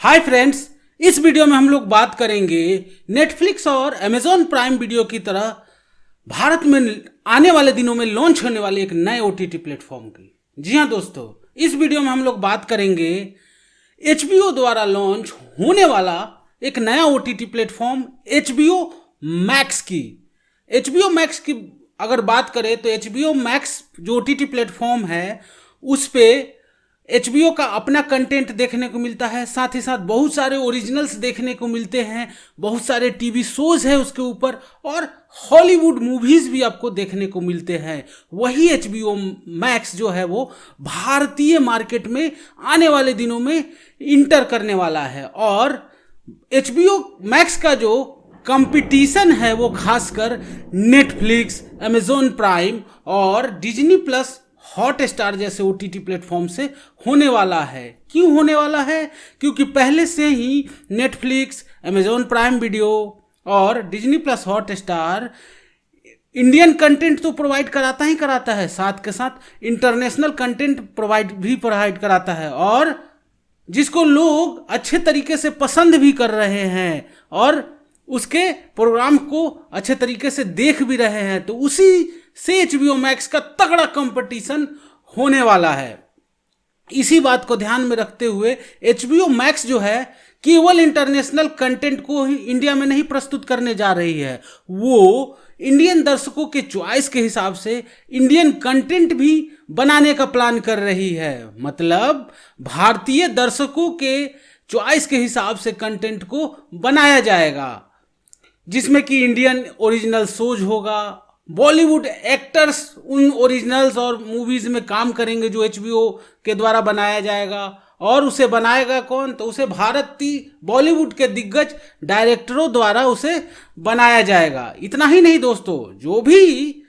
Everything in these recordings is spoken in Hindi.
हाय फ्रेंड्स, इस वीडियो में हम लोग बात करेंगे नेटफ्लिक्स और अमेजॉन प्राइम वीडियो की तरह भारत में आने वाले दिनों में लॉन्च होने वाले एक नए ओटीटी प्लेटफॉर्म की। जी हाँ दोस्तों, इस वीडियो में हम लोग बात करेंगे एचबीओ द्वारा लॉन्च होने वाला एक नया ओटीटी प्लेटफॉर्म एचबीओ मैक्स की। एचबीओ मैक्स की अगर बात करें तो एचबीओ मैक्स जो ओटीटी प्लेटफॉर्म है उस पे एचबीओ का अपना कंटेंट देखने को मिलता है, साथ ही साथ बहुत सारे ओरिजिनल्स देखने को मिलते हैं, बहुत सारे टीवी शोज है उसके ऊपर और हॉलीवुड मूवीज भी आपको देखने को मिलते हैं। वही एचबीओ मैक्स जो है वो भारतीय मार्केट में आने वाले दिनों में इंटर करने वाला है और एचबीओ मैक्स का जो कंपटीशन है वो खासकर नेटफ्लिक्स, अमेजॉन प्राइम और डिज्नी प्लस हॉटस्टार जैसे ओटीटी प्लेटफॉर्म से होने वाला है। क्यों होने वाला है? क्योंकि पहले से ही नेटफ्लिक्स, अमेजॉन प्राइम वीडियो और Disney plus Hotstar Indian content तो प्रोवाइड कराता ही कराता है, साथ के साथ इंटरनेशनल कंटेंट प्रोवाइड कराता है और जिसको लोग अच्छे तरीके से पसंद भी कर रहे हैं और उसके प्रोग्राम को अच्छे तरीके से देख भी रहे हैं। तो उसी से एचबीओ मैक्स का तगड़ा कंपटीशन होने वाला है। इसी बात को ध्यान में रखते हुए एचबीओ मैक्स जो है केवल इंटरनेशनल कंटेंट को ही इंडिया में नहीं प्रस्तुत करने जा रही है, वो इंडियन दर्शकों के चॉइस के हिसाब से इंडियन कंटेंट भी बनाने का प्लान कर रही है। मतलब भारतीय दर्शकों के चॉइस के हिसाब से कंटेंट को बनाया जाएगा, जिसमें कि इंडियन ओरिजिनल शोज होगा, बॉलीवुड एक्टर्स उन ओरिजिनल्स और मूवीज में काम करेंगे जो एचबीओ के द्वारा बनाया जाएगा। और उसे बनाएगा कौन? तो उसे भारतीय बॉलीवुड के दिग्गज डायरेक्टरों द्वारा उसे बनाया जाएगा। इतना ही नहीं दोस्तों, जो भी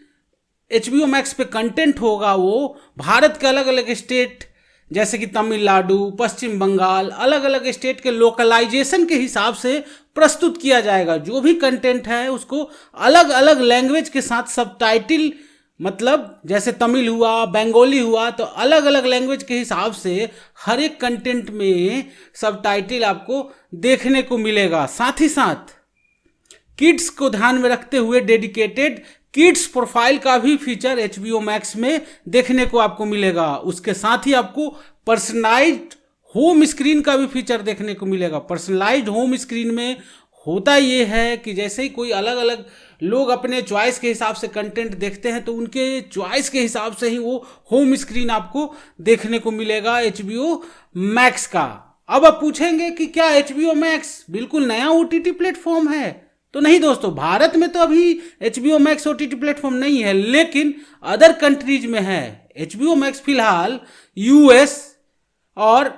एचबीओ मैक्स पे कंटेंट होगा वो भारत के अलग अलग स्टेट जैसे कि तमिलनाडु, पश्चिम बंगाल, अलग अलग स्टेट के लोकलाइजेशन के हिसाब से प्रस्तुत किया जाएगा। जो भी कंटेंट है उसको अलग अलग लैंग्वेज के साथ सबटाइटल, मतलब जैसे तमिल हुआ, बंगाली हुआ, तो अलग अलग लैंग्वेज के हिसाब से हर एक कंटेंट में सबटाइटल आपको देखने को मिलेगा। साथ ही साथ किड्स को ध्यान में रखते हुए डेडिकेटेड किड्स प्रोफाइल का भी फीचर एचबीओ मैक्स में देखने को आपको मिलेगा। उसके साथ ही आपको पर्सनलाइज्ड होम स्क्रीन का भी फीचर देखने को मिलेगा। पर्सनलाइज्ड होम स्क्रीन में होता ये है कि जैसे ही कोई अलग अलग लोग अपने चॉइस के हिसाब से कंटेंट देखते हैं तो उनके चॉइस के हिसाब से ही वो होम स्क्रीन आपको देखने को मिलेगा एचबीओ मैक्स का। अब आप पूछेंगे कि क्या एचबीओ मैक्स बिल्कुल नया ओटीटी प्लेटफॉर्म है? तो नहीं दोस्तों, भारत में तो अभी एचबीओ मैक्स ओटीटी प्लेटफॉर्म नहीं है, लेकिन अदर कंट्रीज में है। एचबीओ मैक्स फिलहाल यूएस और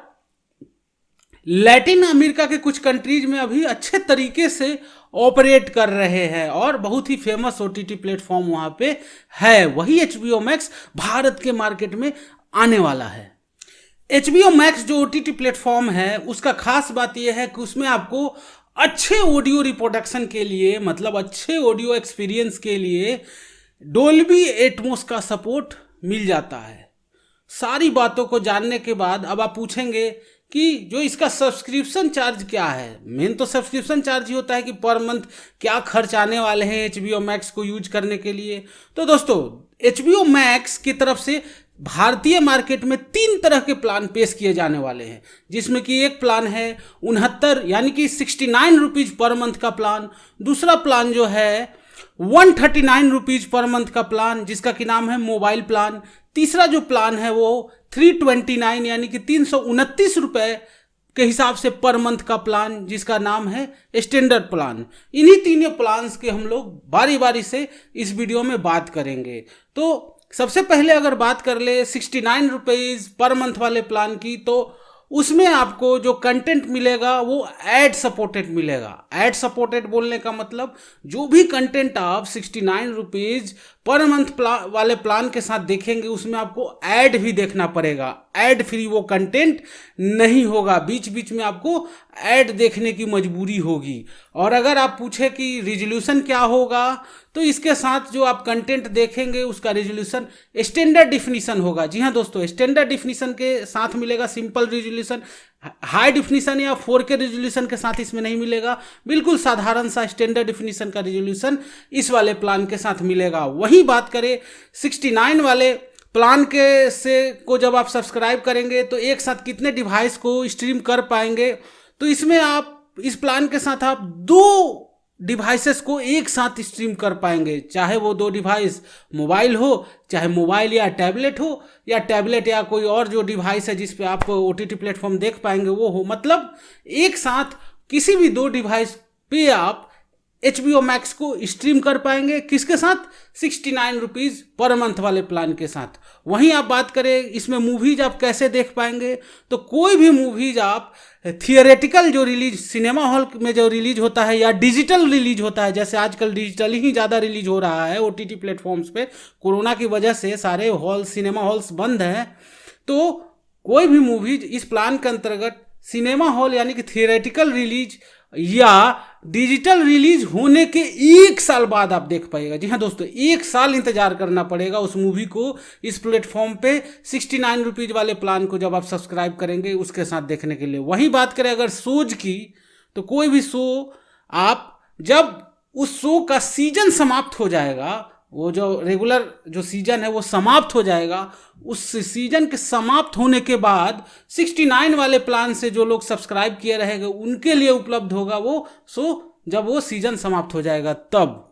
लैटिन अमेरिका के कुछ कंट्रीज में अभी अच्छे तरीके से ऑपरेट कर रहे हैं और बहुत ही फेमस ओटीटी प्लेटफॉर्म वहां पे है। वही एचबीओ मैक्स भारत के मार्केट में आने वाला है। एचबीओ मैक्स जो ओटीटी प्लेटफॉर्म है उसका खास बात यह है कि उसमें आपको अच्छे ऑडियो रिप्रोडक्शन के लिए, मतलब अच्छे ऑडियो एक्सपीरियंस के लिए डोल्बी एटमॉस का सपोर्ट मिल जाता है। सारी बातों को जानने के बाद अब आप पूछेंगे कि जो इसका सब्सक्रिप्शन चार्ज क्या है। मेन तो सब्सक्रिप्शन चार्ज ही होता है कि पर मंथ क्या खर्च आने वाले हैं एचबीओ मैक्स को यूज करने के लिए। तो दोस्तों, एचबीओ मैक्स की तरफ से भारतीय मार्केट में 3 तरह के प्लान पेश किए जाने वाले हैं, जिसमें कि एक प्लान है 69 यानी कि 69 रुपीज पर मंथ का प्लान। दूसरा प्लान जो है 139 रुपीज पर मंथ का प्लान, जिसका कि नाम है मोबाइल प्लान। तीसरा जो प्लान है वो 329 यानी कि 329 रुपए के हिसाब से पर मंथ का प्लान, जिसका नाम है स्टैंडर्ड प्लान। इन्हीं तीनों प्लान्स के हम लोग बारी बारी से इस वीडियो में बात करेंगे। तो सबसे पहले अगर बात कर ले 69 रुपीज पर मंथ वाले प्लान की, तो उसमें आपको जो कंटेंट मिलेगा वो एड सपोर्टेड मिलेगा। एड सपोर्टेड बोलने का मतलब जो भी कंटेंट आप 69 रुपीज पर मंथ वाले प्लान के साथ देखेंगे उसमें आपको ऐड भी देखना पड़ेगा। ऐड फ्री वो कंटेंट नहीं होगा, बीच बीच में आपको ऐड देखने की मजबूरी होगी। और अगर आप पूछे कि रिजोल्यूशन क्या होगा, तो इसके साथ जो आप कंटेंट देखेंगे उसका रेजोल्यूशन स्टैंडर्ड डिफिनीशन होगा। जी हाँ दोस्तों, स्टैंडर्ड डिफिनीशन के साथ मिलेगा, सिंपल रेजोल्यूशन, हाई डिफिनीशन या 4K रेजोल्यूशन के साथ इसमें नहीं मिलेगा। बिल्कुल साधारण सा स्टैंडर्ड डिफिनीशन का रेजोल्यूशन इस वाले प्लान के साथ मिलेगा। वही बात करें 69 वाले प्लान के से को जब आप सब्सक्राइब करेंगे तो एक साथ कितने डिवाइस को स्ट्रीम कर पाएंगे, तो इसमें आप इस प्लान के साथ आप 2 डिवाइसेस को एक साथ स्ट्रीम कर पाएंगे, चाहे वो 2 डिवाइस मोबाइल हो, चाहे मोबाइल या टैबलेट हो, या टैबलेट या कोई और जो डिवाइस है जिस पे आप OTT प्लेटफॉर्म देख पाएंगे वो हो। मतलब एक साथ किसी भी 2 डिवाइस पे आप HBO Max को स्ट्रीम कर पाएंगे। किसके साथ? 69 रुपीज़ पर मंथ वाले प्लान के साथ। वहीं आप बात करें इसमें मूवीज आप कैसे देख पाएंगे, तो कोई भी मूवीज आप थियोरेटिकल जो रिलीज सिनेमा हॉल में जो रिलीज होता है या डिजिटल रिलीज होता है, जैसे आजकल डिजिटल ही ज़्यादा रिलीज हो रहा है OTT प्लेटफॉर्म्स पे, कोरोना की वजह से सारे हॉल सिनेमा हॉल्स बंद हैं, तो कोई भी मूवीज इस प्लान के अंतर्गत सिनेमा हॉल यानी कि थियोरेटिकल रिलीज या डिजिटल रिलीज होने के 1 साल बाद आप देख पाएगा। जी हाँ दोस्तों, 1 साल इंतजार करना पड़ेगा उस मूवी को इस प्लेटफॉर्म पे 69 रुपीज़ वाले प्लान को जब आप सब्सक्राइब करेंगे उसके साथ देखने के लिए। वही बात करें अगर शोज की, तो कोई भी शो आप जब उस शो का सीजन समाप्त हो जाएगा, वो जो रेगुलर जो सीजन है वो समाप्त हो जाएगा, उस सीजन के समाप्त होने के बाद 69 वाले प्लान से जो लोग सब्सक्राइब किए रहेंगे उनके लिए उपलब्ध होगा वो शो जब वो सीजन समाप्त हो जाएगा तब।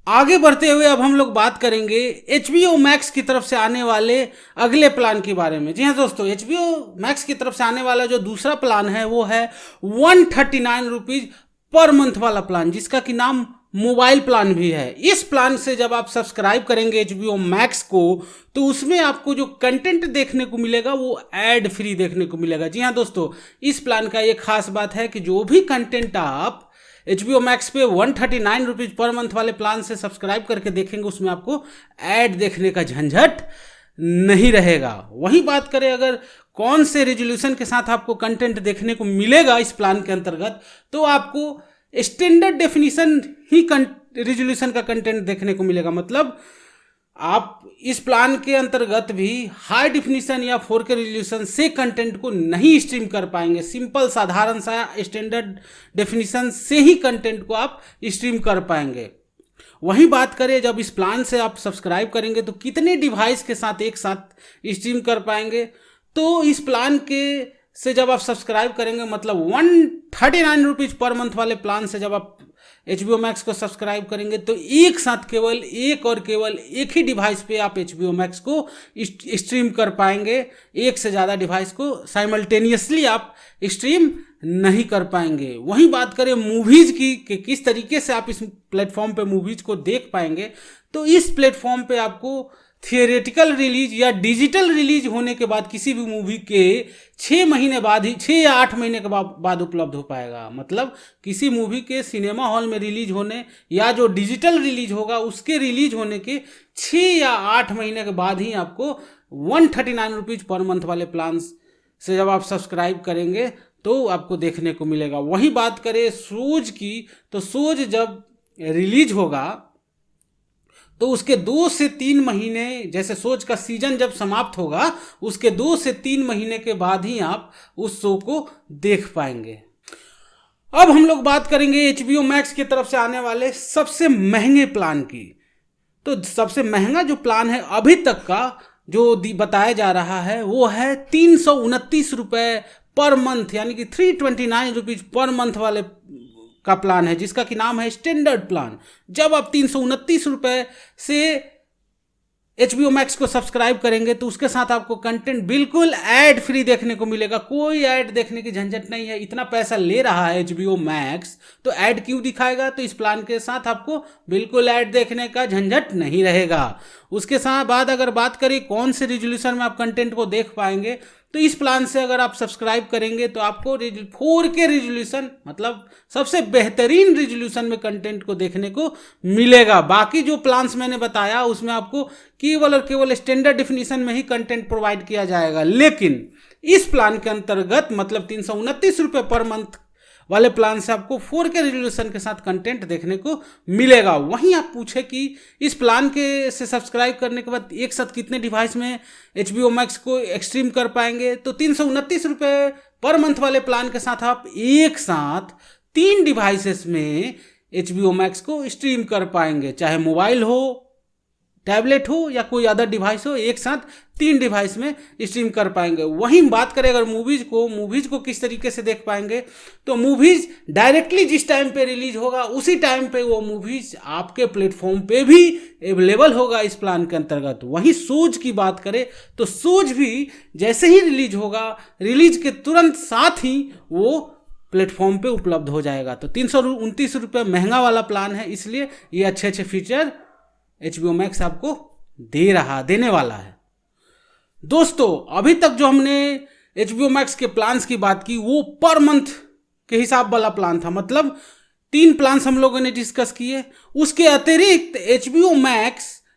आगे बढ़ते हुए अब हम लोग बात करेंगे HBO Max की तरफ से आने वाले अगले प्लान के बारे में। जी हाँ दोस्तों, HBO Max की तरफ से आने वाला जो दूसरा प्लान है वो है 139 रुपीज़ पर मंथ वाला प्लान, जिसका कि नाम मोबाइल प्लान भी है। इस प्लान से जब आप सब्सक्राइब करेंगे HBO Max को, तो उसमें आपको जो कंटेंट देखने को मिलेगा वो एड फ्री देखने को मिलेगा। जी हाँ दोस्तों, इस प्लान का ये खास बात है कि जो भी कंटेंट आप HBO Max पे 139 रुपीज़ पर मंथ वाले प्लान से सब्सक्राइब करके देखेंगे उसमें आपको ऐड देखने का झंझट नहीं रहेगा। वही बात करें अगर कौन से रेजोल्यूशन के साथ आपको कंटेंट देखने को मिलेगा इस प्लान के अंतर्गत, तो आपको स्टैंडर्ड डेफिनेशन ही रेजोल्यूशन का कंटेंट देखने को मिलेगा। मतलब आप इस प्लान के अंतर्गत भी हाई डिफिनीशन या 4K रेजोल्यूशन से कंटेंट को नहीं स्ट्रीम कर पाएंगे। सिंपल साधारण सा स्टैंडर्ड डेफिनीशन से ही कंटेंट को आप स्ट्रीम कर पाएंगे। वही बात करें जब इस प्लान से आप सब्सक्राइब करेंगे तो कितने डिवाइस के साथ एक साथ स्ट्रीम कर पाएंगे, तो इस प्लान के से जब आप सब्सक्राइब करेंगे, मतलब 139 रुपीज़ पर मंथ वाले प्लान से जब आप HBO Max को सब्सक्राइब करेंगे तो एक साथ केवल एक ही डिवाइस पे आप HBO Max को स्ट्रीम कर पाएंगे। एक से ज़्यादा डिवाइस को साइमल्टेनियसली आप स्ट्रीम नहीं कर पाएंगे। वही बात करें मूवीज़ की कि किस तरीके से आप इस प्लेटफॉर्म पे मूवीज़ को देख पाएंगे, तो इस प्लेटफॉर्म पे आपको थियोरेटिकल रिलीज या डिजिटल रिलीज होने के बाद किसी भी मूवी के 6 महीने बाद ही 6 या 8 महीने के बाद उपलब्ध हो पाएगा। मतलब किसी मूवी के सिनेमा हॉल में रिलीज होने या जो डिजिटल रिलीज होगा उसके रिलीज होने के 6 या 8 महीने के बाद ही आपको 139 रुपीज़ पर मंथ वाले प्लान से जब आप सब्सक्राइब करेंगे तो आपको देखने को मिलेगा। वही बात करें शोज की, तो शोज जब रिलीज होगा तो उसके 2 से 3 महीने, जैसे शोज का सीजन जब समाप्त होगा उसके 2 से 3 महीने के बाद ही आप उस शो को देख पाएंगे। अब हम लोग बात करेंगे HBO Max की तरफ से आने वाले सबसे महंगे प्लान की। तो सबसे महंगा जो प्लान है अभी तक का जो बताया जा रहा है वो है 329 रुपये पर मंथ, यानी कि 329 रुपीज़ पर मंथ वाले का प्लान है, जिसका कि नाम है स्टैंडर्ड प्लान। जब आप 329 रुपये से HBO Max को सब्सक्राइब करेंगे तो उसके साथ आपको कंटेंट बिल्कुल ऐड फ्री देखने को मिलेगा। कोई ऐड देखने की झंझट नहीं है। इतना पैसा ले रहा है HBO Max तो ऐड क्यों दिखाएगा? तो इस प्लान के साथ आपको बिल्कुल ऐड देखने का झंझट नहीं रहेगा। उसके साथ बाद अगर बात करें कौन से रेजोल्यूशन में आप कंटेंट को देख पाएंगे, तो इस प्लान से अगर आप सब्सक्राइब करेंगे तो आपको 4K रेजोल्यूशन, मतलब सबसे बेहतरीन रेजोल्यूशन में कंटेंट को देखने को मिलेगा। बाकी जो प्लान्स मैंने बताया उसमें आपको केवल और केवल स्टैंडर्ड डेफिनेशन में ही कंटेंट प्रोवाइड किया जाएगा। लेकिन इस प्लान के अंतर्गत मतलब 329 रुपये पर मंथ वाले प्लान से आपको 4K रेजोल्यूशन के साथ कंटेंट देखने को मिलेगा। वहीं आप पूछे कि इस प्लान के से सब्सक्राइब करने के बाद एक साथ कितने डिवाइस में HBO Max को एक्सट्रीम कर पाएंगे, तो 329 रुपये पर मंथ वाले प्लान के साथ आप एक साथ 3 डिवाइसेस में HBO Max को स्ट्रीम कर पाएंगे, चाहे मोबाइल हो, टैबलेट हो या कोई अदर डिवाइस हो, एक साथ 3 डिवाइस में स्ट्रीम कर पाएंगे। वहीं बात करें अगर मूवीज को किस तरीके से देख पाएंगे, तो मूवीज डायरेक्टली जिस टाइम पे रिलीज होगा उसी टाइम पे वो मूवीज आपके प्लेटफॉर्म पे भी अवेलेबल होगा इस प्लान के अंतर्गत। वहीं शोज की बात करें तो शोज भी जैसे ही रिलीज होगा, रिलीज के तुरंत साथ ही वो प्लेटफॉर्म पे उपलब्ध हो जाएगा। तो 329 रुपये महंगा वाला प्लान है, इसलिए ये अच्छे फीचर HBO Max आपको देने वाला है। दोस्तों अभी तक जो हमने HBO Max के प्लान्स की बात की वो पर मंथ के हिसाब वाला प्लान था, मतलब 3 प्लान्स हम लोगों ने डिस्कस किए। उसके अतिरिक्त HBO Max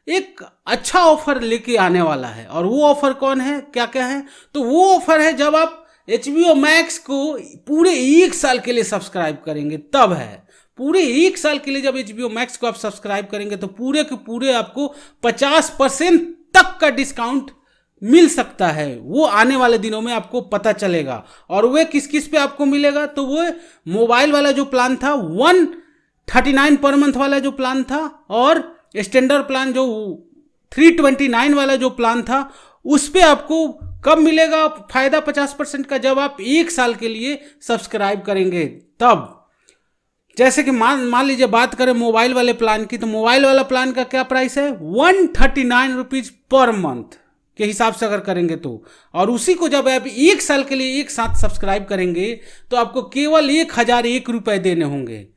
एक अच्छा ऑफर लेके आने वाला है, और वो ऑफर कौन है, क्या क्या है, तो वो ऑफर है जब आप HBO Max को पूरे 1 साल के लिए सब्सक्राइब करेंगे तब है। पूरे 1 साल के लिए जब HBO Max को आप सब्सक्राइब करेंगे तो पूरे के पूरे आपको 50% तक का डिस्काउंट मिल सकता है। वो आने वाले दिनों में आपको पता चलेगा। और वो किस पे आपको मिलेगा, तो वो मोबाइल वाला जो प्लान था 139 पर मंथ वाला जो प्लान था, और स्टैंडर्ड प्लान जो 329 वाला जो प्लान था, उस पे आपको कब मिलेगा फायदा 50% का, जब आप 1 साल के लिए सब्सक्राइब करेंगे तब। जैसे कि मान लीजिए बात करें मोबाइल वाले प्लान की, तो मोबाइल वाला प्लान का क्या प्राइस है, 139 रुपीज पर मंथ के हिसाब से अगर करेंगे तो, और उसी को जब आप 1 साल के लिए एक साथ सब्सक्राइब करेंगे तो आपको केवल 1001 रुपये देने होंगे।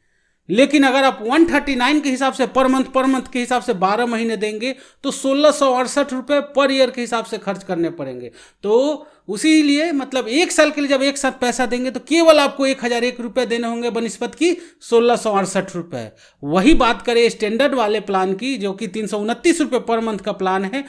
लेकिन अगर आप 139 के हिसाब से पर मंथ के हिसाब से 12 महीने देंगे तो 1668 रुपये पर ईयर के हिसाब से खर्च करने पड़ेंगे। तो उसी लिए मतलब 1 साल के लिए जब एक साथ पैसा देंगे तो केवल आपको 1001 रुपये देने होंगे बनिस्पत की 1668 रुपये। वही बात करें स्टैंडर्ड वाले प्लान की, जो कि 329 रुपये पर मंथ का प्लान है।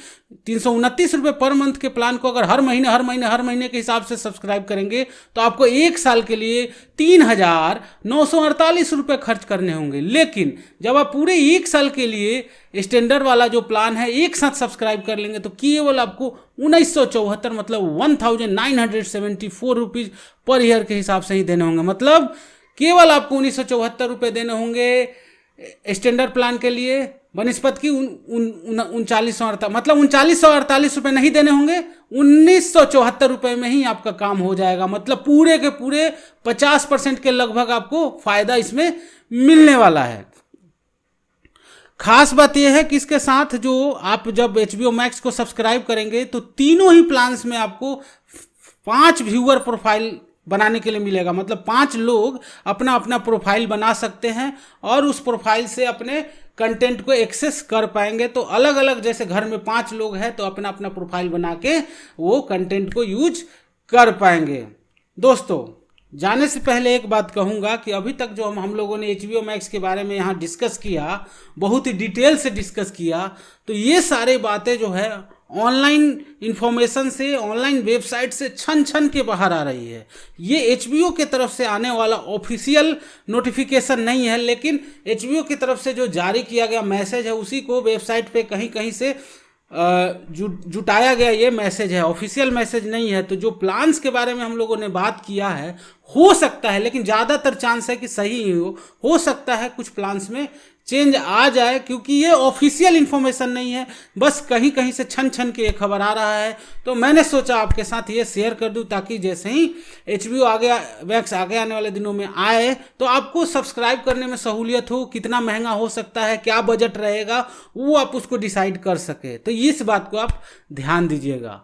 329 रुपये पर मंथ के प्लान को अगर हर महीने के हिसाब से सब्सक्राइब करेंगे तो आपको 1 साल के लिए 3948 रुपये खर्च करने होंगे। लेकिन जब आप पूरे 1 साल के लिए स्टैंडर्ड वाला जो प्लान है एक साथ सब्सक्राइब कर लेंगे तो केवल आपको 1974 मतलब 1974 रुपीज पर ईयर के हिसाब से ही देने होंगे। मतलब केवल आपको 1974 रुपये देने होंगे स्टैंडर्ड प्लान के लिए बनिस्पत की 3948, मतलब 3948 रुपये नहीं देने होंगे, 1974 रुपये में ही आपका काम हो जाएगा। मतलब पूरे के पूरे 50% के लगभग आपको फायदा इसमें मिलने वाला है। खास बात यह है कि इसके साथ जो आप जब HBO Max को सब्सक्राइब करेंगे तो तीनों ही प्लान्स में आपको 5 व्यूअर प्रोफाइल बनाने के लिए मिलेगा। मतलब 5 लोग अपना अपना प्रोफाइल बना सकते हैं और उस प्रोफाइल से अपने कंटेंट को एक्सेस कर पाएंगे। तो अलग अलग, जैसे घर में 5 लोग हैं तो अपना अपना प्रोफाइल बना के वो कंटेंट को यूज कर पाएंगे। दोस्तों जाने से पहले एक बात कहूँगा कि अभी तक जो हम लोगों ने HBO Max के बारे में यहाँ डिस्कस किया, बहुत ही डिटेल से डिस्कस किया, तो ये सारे बातें जो है ऑनलाइन इंफॉर्मेशन से, ऑनलाइन वेबसाइट से छन के बाहर आ रही है। ये HBO के तरफ से आने वाला ऑफिशियल नोटिफिकेशन नहीं है, लेकिन HBO की तरफ से जो जारी किया गया मैसेज है उसी को वेबसाइट पे कहीं से जुटाया गया ये मैसेज है, ऑफिशियल मैसेज नहीं है। तो जो प्लान्स के बारे में हम लोगों ने बात किया है, हो सकता है, लेकिन ज़्यादातर चांस है कि सही ही हो सकता है कुछ प्लान्स में चेंज आ जाए, क्योंकि ये ऑफिशियल इन्फॉर्मेशन नहीं है, बस कहीं से छन के एक खबर आ रहा है। तो मैंने सोचा आपके साथ ये शेयर कर दूं ताकि जैसे ही HBO Max आगे आने वाले दिनों में आए तो आपको सब्सक्राइब करने में सहूलियत हो। कितना महंगा हो सकता है, क्या बजट रहेगा, वो आप उसको डिसाइड कर सके। तो इस बात को आप ध्यान दीजिएगा।